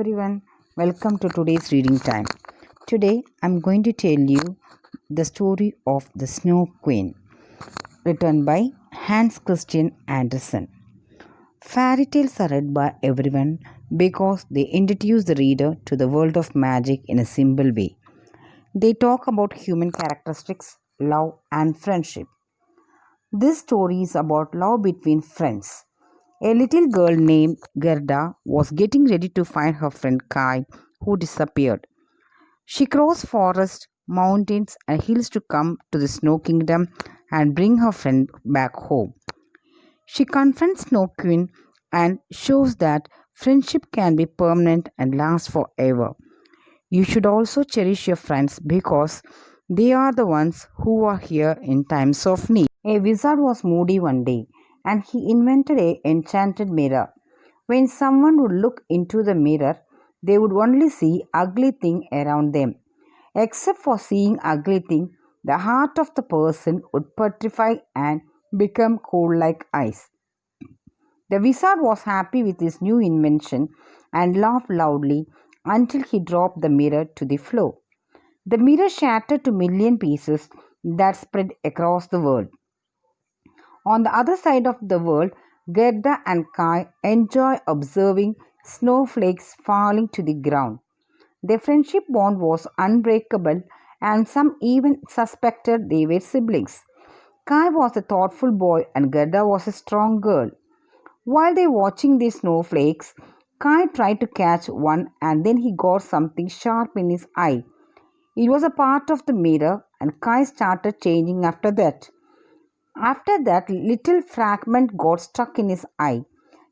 everyone, welcome to today's reading time. Today I'm going to tell you the story of the Snow Queen, written by Hans Christian Andersen. Fairy tales are read by everyone because they introduce the reader to the world of magic in a simple way. They talk about human characteristics, love, and friendship. This story is about love between friends. A little girl named Gerda was getting ready to find her friend Kai, who disappeared. She crossed forests, mountains, and hills to come to the Snow Kingdom and bring her friend back home. She confronts Snow Queen and shows that friendship can be permanent and last forever. You should also cherish your friends because they are the ones who are here in times of need. A wizard was moody one day and he invented a enchanted mirror. When someone would look into the mirror, they would only see ugly thing around them. Except for seeing ugly thing, the heart of the person would petrify and become cold like ice. The wizard was happy with his new invention and laughed loudly until he dropped the mirror to the floor. The mirror shattered to million pieces that spread across the world. On the other side of the world, Gerda and Kai enjoy observing snowflakes falling to the ground. Their friendship bond was unbreakable, and some even suspected they were siblings. Kai was a thoughtful boy, and Gerda was a strong girl. While they were watching the snowflakes, Kai tried to catch one, and then he got something sharp in his eye. It was a part of the mirror, and Kai started changing after that. After that little fragment got stuck in his eye,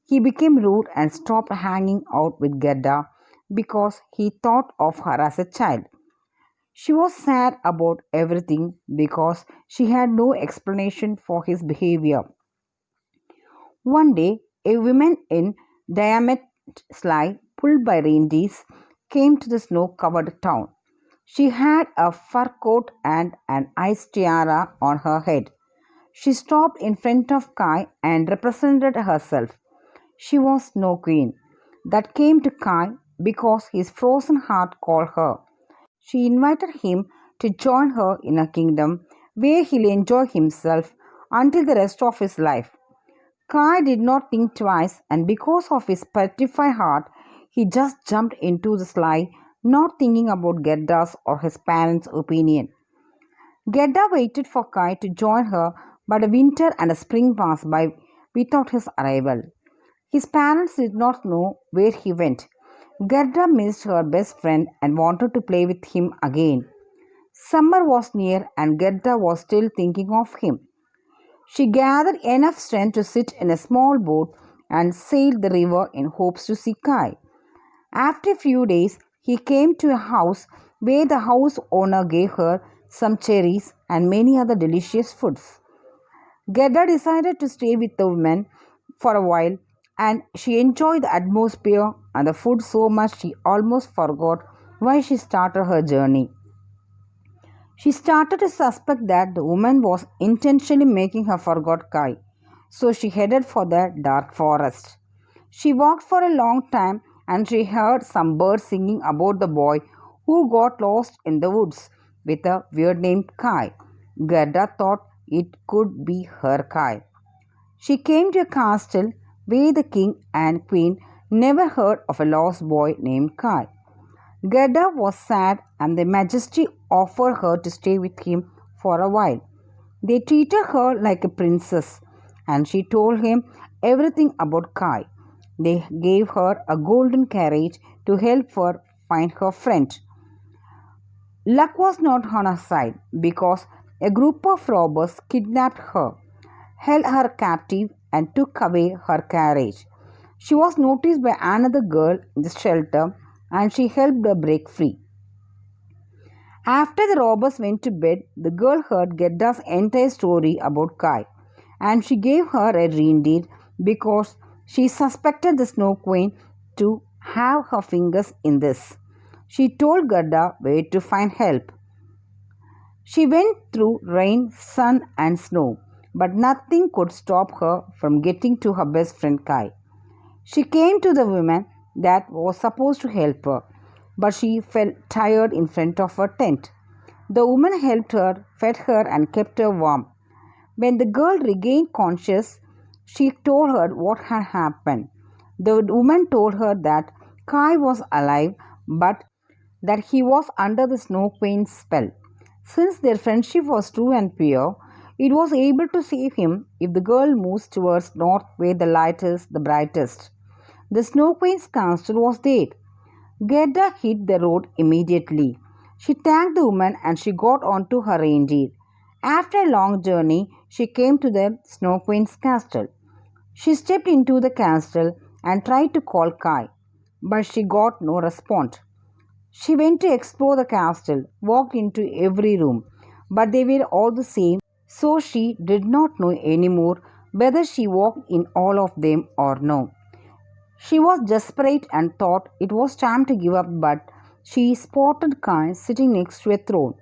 he became rude and stopped hanging out with Gerda because he thought of her as a child. She was sad about everything because she had no explanation for his behavior. One day, a woman in diamond sleigh pulled by reindeers came to the snow-covered town. She had a fur coat and an ice tiara on her head. She stopped in front of Kai and represented herself. She was Snow Queen that came to Kai because his frozen heart called her. She invited him to join her in a kingdom where he'll enjoy himself until the rest of his life. Kai did not think twice, and because of his petrified heart, he just jumped into the sleigh, not thinking about Gerda's or his parents' opinion. Gerda waited for Kai to join her, but a winter and a spring passed by without his arrival. His parents did not know where he went. Gerda missed her best friend and wanted to play with him again. Summer was near and Gerda was still thinking of him. She gathered enough strength to sit in a small boat and sailed the river in hopes to see Kai. After a few days, he came to a house where the house owner gave her some cherries and many other delicious foods. Gerda decided to stay with the woman for a while and she enjoyed the atmosphere and the food so much she almost forgot why she started her journey. She started to suspect that the woman was intentionally making her forget Kai, so she headed for the dark forest. She walked for a long time and she heard some birds singing about the boy who got lost in the woods with a weird name Kai. Gerda thought it could be her Kai. She came to a castle where the king and queen never heard of a lost boy named Kai. Gerda was sad and the majesty offered her to stay with him for a while. They treated her like a princess and she told him everything about Kai. They gave her a golden carriage to help her find her friend. Luck was not on her side because a group of robbers kidnapped her, held her captive, and took away her carriage. She was noticed by another girl in the shelter and she helped her break free. After the robbers went to bed, the girl heard Gerda's entire story about Kai and she gave her a reindeer because she suspected the Snow Queen to have her fingers in this. She told Gerda where to find help. She went through rain, sun, and snow, but nothing could stop her from getting to her best friend Kai. She came to the woman that was supposed to help her, but she felt tired in front of her tent. The woman helped her, fed her, and kept her warm. When the girl regained consciousness, she told her what had happened. The woman told her that Kai was alive, but that he was under the Snow Queen's spell. Since their friendship was true and pure, it was able to save him if the girl moves towards north where the light is the brightest. The Snow Queen's castle was there. Gerda hit the road immediately. She thanked the woman and she got onto her reindeer. After a long journey, she came to the Snow Queen's castle. She stepped into the castle and tried to call Kai, but she got no response. She went to explore the castle, walked into every room, but they were all the same, so she did not know anymore whether she walked in all of them or no. She was desperate and thought it was time to give up, but she spotted Kai sitting next to a throne.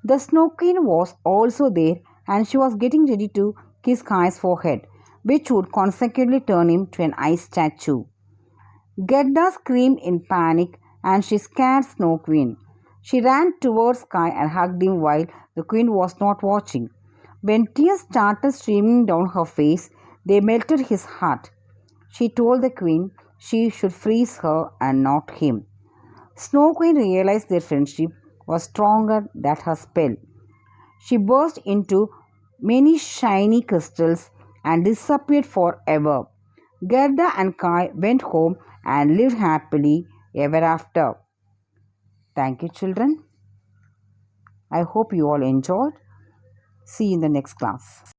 The Snow Queen was also there and she was getting ready to kiss Kai's forehead, which would consequently turn him to an ice statue. Gerda screamed in panic and she scared Snow Queen. She ran towards Kai and hugged him while the Queen was not watching. When tears started streaming down her face, they melted his heart. She told the Queen she should freeze her and not him. Snow Queen realized their friendship was stronger than her spell. She burst into many shiny crystals and disappeared forever. Gerda and Kai went home and lived happily ever after. Thank you, children. I hope you all enjoyed. See you in the next class.